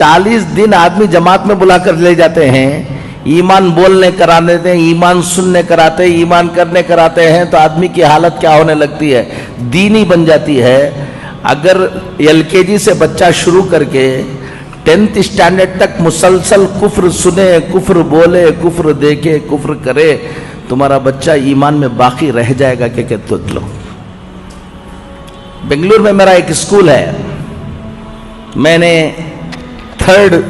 40 दिन आदमी जमात में बुला कर ले जाते हैं, ईमान बोलने करा देते हैं, ईमान सुनने कराते हैं, ईमान करने कराते हैं, तो आदमी की हालत क्या होने लगती है, दीनी बन जाती है। अगर LKG से बच्चा शुरू करके 10th स्टैंडर्ड तक मुसलसल कुफ्र सुने, कुफ्र बोले, कुफ्र देखे, कुफ्र करे, तुम्हारा बच्चा ईमान में बाकी रह जाएगा कि कहते लो। बेंगलुरु में मेरा एक स्कूल है, मैंने 3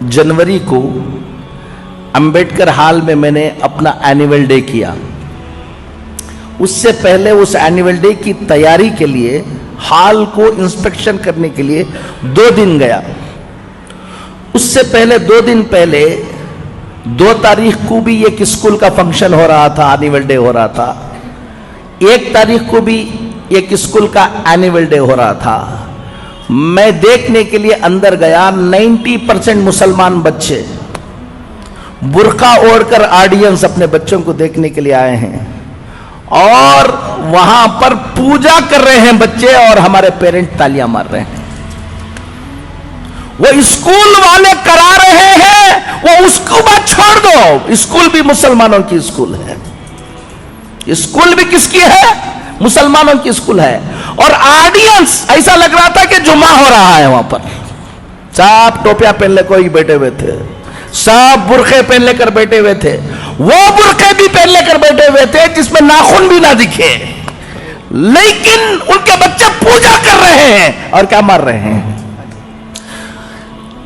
जनवरी को अंबेडकर हॉल में मैंने अपना एनुअल डे किया। उससे पहले उस एनुअल डे की तैयारी के लिए हॉल को इंस्पेक्शन करने के लिए 2 दिन गया। उससे पहले 2 दिन पहले 2 तारीख को भी एक स्कूल का फंक्शन हो रहा था, एनुअल डे हो रहा था। 1 तारीख को भी एक स्कूल का एनुअल डे हो रहा था। मैं देखने के लिए अंदर गया, 90% मुसलमान बच्चे बुर्का ओढ़कर ऑडियंस अपने बच्चों को देखने के लिए आए हैं, और वहां पर पूजा कर रहे हैं बच्चे, और हमारे पेरेंट तालियां मार रहे हैं। वो स्कूल वाले करा रहे हैं, वो उसको बात छोड़ दो, स्कूल भी मुसलमानों की स्कूल है। स्कूल भी किसकी है? मुसलमानों की स्कूल है। और ऑडियंस ऐसा लग रहा था कि जुमा हो रहा है वहां पर। सब टोपियां पहन ले कोई बैठे हुए थे, सब बुरखे पहन लेकर बैठे हुए थे। वो बुरखे भी पहन लेकर बैठे हुए थे जिसमें नाखून भी ना दिखे, लेकिन उनके बच्चे पूजा कर रहे हैं और क्या मार रहे हैं।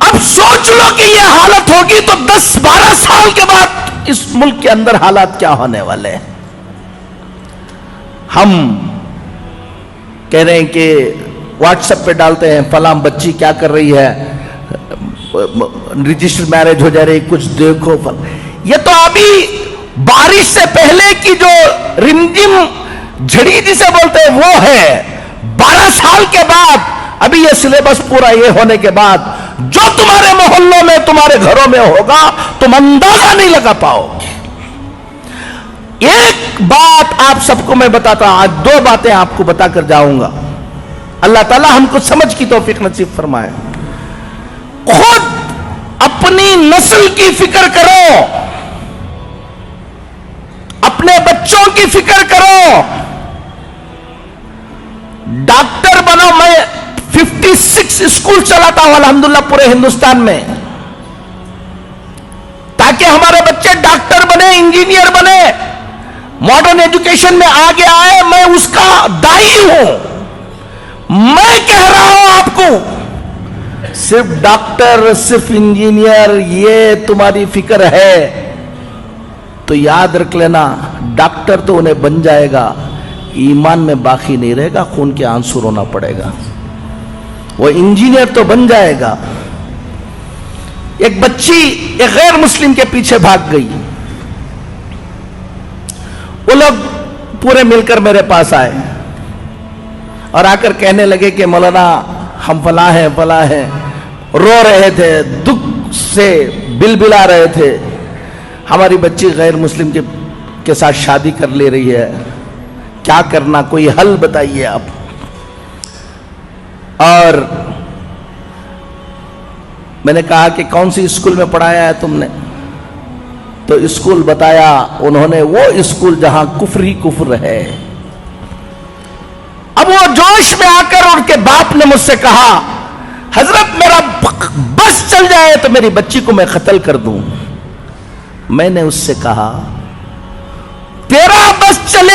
अब सोच लो कि ये हालत होगी तो 10-12 साल के बाद इस मुल्क के अंदर हालात क्या होने वाले हैं। हम कह रहे हैं कि व्हाट्सएप पे डालते हैं, फलां बच्ची क्या कर रही है, रजिस्टर मैरिज हो जा रही, कुछ देखो। ये तो अभी बारिश से पहले की जो रिमझिम झड़ी जिसे बोलते हैं वो है। 12 साल के बाद अभी ये सिलेबस पूरा ये होने के बाद जो तुम्हारे मोहल्लों में, तुम्हारे घरों में होगा, तुम अंदाजा नहीं लगा पाओगे। एक बात आप सबको मैं बताता हूं, आज 2 बातें आपको बताकर जाऊंगा। अल्लाह ताला हमको समझ की तौफीक नसीब फरमाए। खुद अपनी नस्ल की फिक्र करो, अपने बच्चों की फिक्र करो, डॉक्टर बनो। मैं 56 स्कूल चलाता हूं अल्हम्दुलिल्लाह पूरे हिंदुस्तान में, ताकि हमारे बच्चे डॉक्टर बने, इंजीनियर बने, मॉडर्न एजुकेशन में आगे आए। मैं उसका दाई हूं। मैं कह रहा हूं आपको, सिर्फ डॉक्टर, सिर्फ इंजीनियर ये तुम्हारी फिक्र है तो याद रख लेना, डॉक्टर तो उन्हें बन जाएगा, ईमान में बाकी नहीं रहेगा, खून के आंसू रोना पड़ेगा। वो इंजीनियर तो बन जाएगा। एक बच्ची एक गैर मुस्लिम के पीछे भाग गई। वो लोग पूरे मिलकर मेरे पास आए और आकर कहने लगे कि मौलाना हम फला हैं, फला हैं। रो रहे थे, दुख से बिलबिला रहे थे। हमारी बच्ची गैर मुस्लिम के साथ शादी कर ले रही है, क्या करना, कोई हल बताइए आप। और मैंने कहा कि कौन सी स्कूल में पढ़ाया है तुमने? तो स्कूल बताया उन्होंने, वो स्कूल जहां कुफ्र ही कुफ्र है। अब वो जोश में आकर उनके बाप ने मुझसे कहा, हजरत मेरा बस चल जाए तो मेरी बच्ची को मैं कत्ल कर दूं। मैंने उससे कहा, तेरा बस चल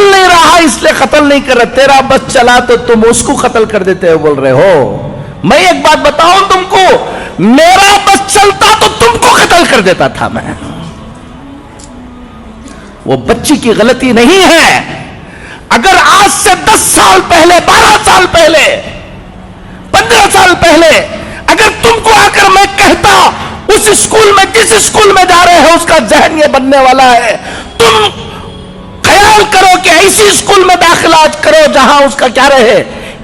नहीं रहा इसलिए कत्ल नहीं कर रहे, तेरा बस चला तो तुम उसको कत्ल कर देते हो बोल रहे हो। मैं एक बात बताऊं तुमको, मेरा बस चलता तो तुमको कत्ल कर देता था मैं। वो बच्ची की गलती नहीं है। अगर आज से 10 साल पहले, 12 साल पहले, 15 साल पहले अगर तुमको आकर मैं कहता उस स्कूल में, जिस स्कूल में जा रहे हो उसका जहन ये बनने वाला है, तुम ख्याल करो कि ऐसी स्कूल में दाखिला करो जहां उसका क्या रहे,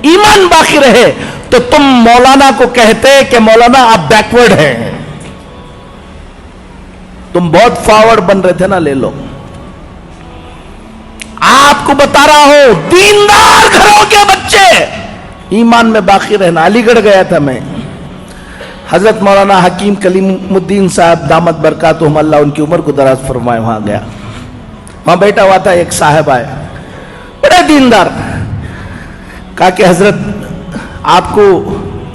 ईमान बाकी रहे, तो तुम मौलाना को कहते कि मौलाना आप बैकवर्ड हैं। तुम बहुत फॉरवर्ड बन रहे थे ना, ले लो। आपको बता रहा हूं, दीनदार घरों के बच्चे ईमान में बाकी रहना। अलीगढ़ गया था मैं, حضرت مولانا حکیم کلیم صاحب دامت برکاتہم اللہ ان کی عمر کو دراز فرمائے، وہاں گیا، وہاں بیٹھا ہوا تھا، ایک صاحب آئے بڑے دیندار، کہا کہ حضرت آپ کو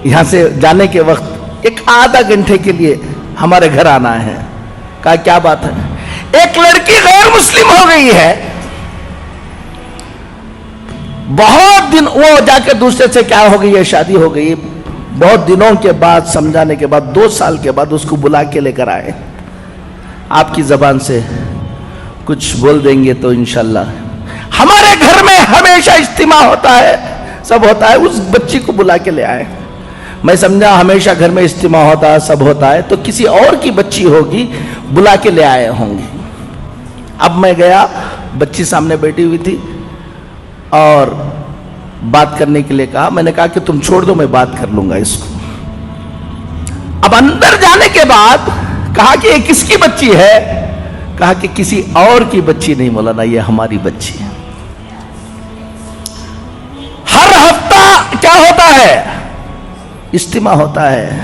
یہاں سے جانے کے وقت ایک آدھا گھنٹے کے لیے ہمارے گھر آنا ہے۔ کہا کیا بات ہے؟ ایک لڑکی غیر مسلم ہو گئی ہے، بہت دن، وہ جا کے دوسرے سے کیا ہو گئی ہے، شادی ہو گئی، بہت دنوں کے بعد سمجھانے کے بعد 2 سال کے بعد اس کو بلا کے لے کر آئے، آپ کی زبان سے کچھ بول دیں گے تو انشاءاللہ۔ ہمارے گھر میں ہمیشہ اجتماع ہوتا ہے، سب ہوتا ہے، اس بچی کو بلا کے لے آئے۔ میں سمجھا ہمیشہ گھر میں اجتماع ہوتا ہے، سب ہوتا ہے، تو کسی اور کی بچی ہوگی، بلا کے لے آئے ہوں گے۔ اب میں گیا، بچی سامنے بیٹھی ہوئی تھی اور بات کرنے کے لیے کہا، میں نے کہا کہ تم چھوڑ دو، میں بات کر لوں گا اس کو۔ اب اندر جانے کے بعد کہا کہ یہ کس کی بچی ہے؟ کہا کہ کسی اور کی بچی نہیں مولانا، یہ ہماری بچی ہے۔ ہر ہفتہ کیا ہوتا ہے؟ اجتماع ہوتا ہے،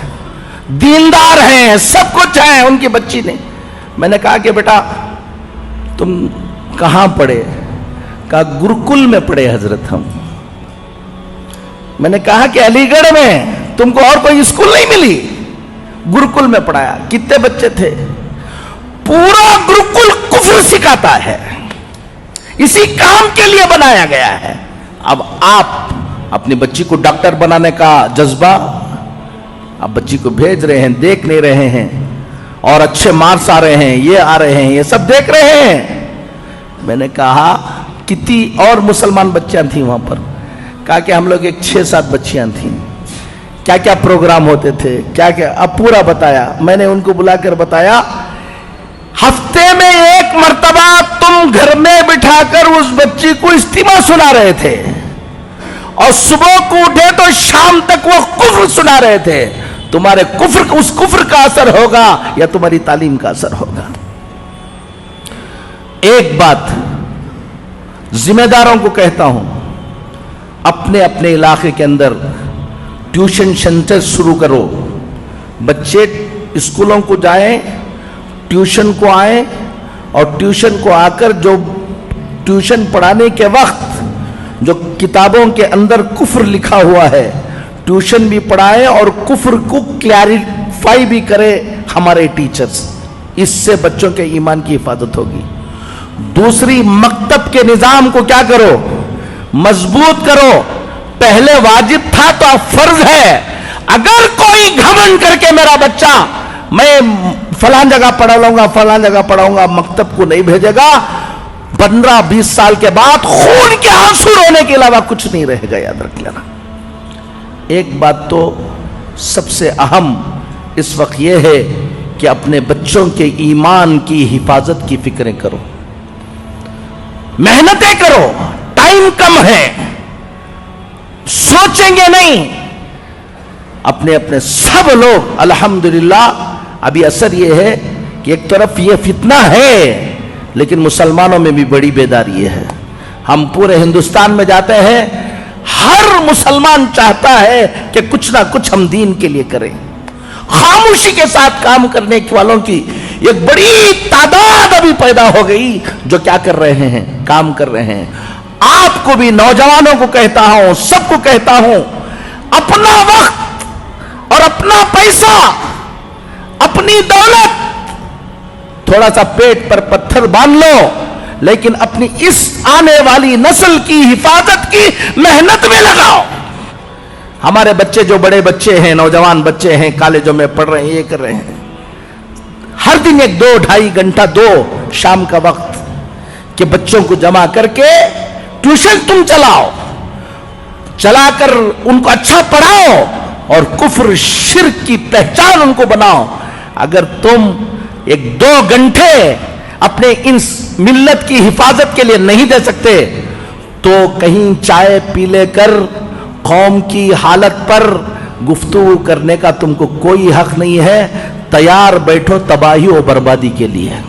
دیندار ہیں، سب کچھ ہیں، ان کی بچی نہیں۔ میں نے کہا کہ بیٹا تم کہاں پڑھے؟ کہا گرکل میں پڑھے حضرت ہم۔ میں نے کہا کہ علی گڑھ میں تم کو اور کوئی اسکول نہیں ملی؟ گرکل میں پڑھایا۔ کتنے بچے تھے؟ پورا گرکل کفر سکھاتا ہے، اسی کام کے لیے بنایا گیا ہے۔ اب آپ اپنی بچی کو ڈاکٹر بنانے کا جذبہ، آپ بچی کو بھیج رہے ہیں، دیکھ نہیں رہے ہیں، اور اچھے مارکس آ رہے ہیں، یہ آ رہے ہیں، یہ سب دیکھ رہے ہیں۔ میں نے کہا کتنی اور مسلمان بچیاں تھیں وہاں پر؟ کہا کہ ہم لوگ ایک 6-7 بچیاں تھیں۔ کیا کیا پروگرام ہوتے تھے، کیا کیا، اب پورا بتایا۔ میں نے ان کو بلا کر بتایا، ہفتے میں 1 مرتبہ تم گھر میں بٹھا کر اس بچی کو اجتماع سنا رہے تھے، اور صبح کو اٹھے تو شام تک وہ کفر سنا رہے تھے۔ تمہارے کفر، اس کفر کا اثر ہوگا یا تمہاری تعلیم کا اثر ہوگا؟ ایک بات ذمہ داروں کو کہتا ہوں، اپنے اپنے علاقے کے اندر ٹیوشن سینٹر شروع کرو۔ بچے اسکولوں کو جائیں، ٹیوشن کو آئیں، اور ٹیوشن کو آ کر جو ٹیوشن پڑھانے کے وقت جو کتابوں کے اندر کفر لکھا ہوا ہے، ٹیوشن بھی پڑھائیں اور کفر کو کلیریفائی بھی کرے ہمارے ٹیچرز۔ اس سے بچوں کے ایمان کی حفاظت ہوگی۔ دوسری، مکتب کے نظام کو کیا کرو؟ مضبوط کرو۔ پہلے واجب تھا تو اب فرض ہے۔ اگر کوئی گھمنڈ کر کے میرا بچہ میں فلاں جگہ پڑھا لوں گا، فلاں جگہ پڑھاؤں گا، مکتب کو نہیں بھیجے گا، 15-20 سال کے بعد خون کے آنسو رونے کے علاوہ کچھ نہیں رہے گا، یاد رکھ لینا۔ ایک بات تو سب سے اہم اس وقت یہ ہے کہ اپنے بچوں کے ایمان کی حفاظت کی فکریں کرو، محنتیں کرو۔ ٹائم کم ہے، سوچیں گے نہیں۔ اپنے اپنے سب لوگ الحمدللہ، ابھی اثر یہ ہے کہ ایک طرف یہ فتنہ ہے، لیکن مسلمانوں میں بھی بڑی بیداری ہے۔ ہم پورے ہندوستان میں جاتے ہیں، ہر مسلمان چاہتا ہے کہ کچھ نہ کچھ ہم دین کے لیے کریں۔ خاموشی کے ساتھ کام کرنے والوں کی ایک بڑی تعداد ابھی پیدا ہو گئی، جو کیا کر رہے ہیں؟ کام کر رہے ہیں۔ آپ کو بھی، نوجوانوں کو کہتا ہوں، سب کو کہتا ہوں، اپنا وقت اور اپنا پیسہ، اپنی دولت، تھوڑا سا پیٹ پر پتھر باندھ لو، لیکن اپنی اس آنے والی نسل کی حفاظت کی محنت میں لگاؤ۔ ہمارے بچے جو بڑے بچے ہیں، نوجوان بچے ہیں، کالجوں میں پڑھ رہے ہیں، یہ کر رہے ہیں، ہر دن 1-2-2.5 گھنٹہ دو شام کا وقت کہ بچوں کو جمع کر کے ٹیوشن تم چلاؤ، چلا کر ان کو اچھا پڑھاؤ اور کفر شرک کی پہچان ان کو بناؤ۔ اگر تم 1-2 گھنٹے اپنے ان ملت کی حفاظت کے لیے نہیں دے سکتے تو کہیں چائے پی لے کر قوم کی حالت پر گفتگو کرنے کا تم کو کوئی حق نہیں ہے۔ تیار بیٹھو تباہی و بربادی کے لیے۔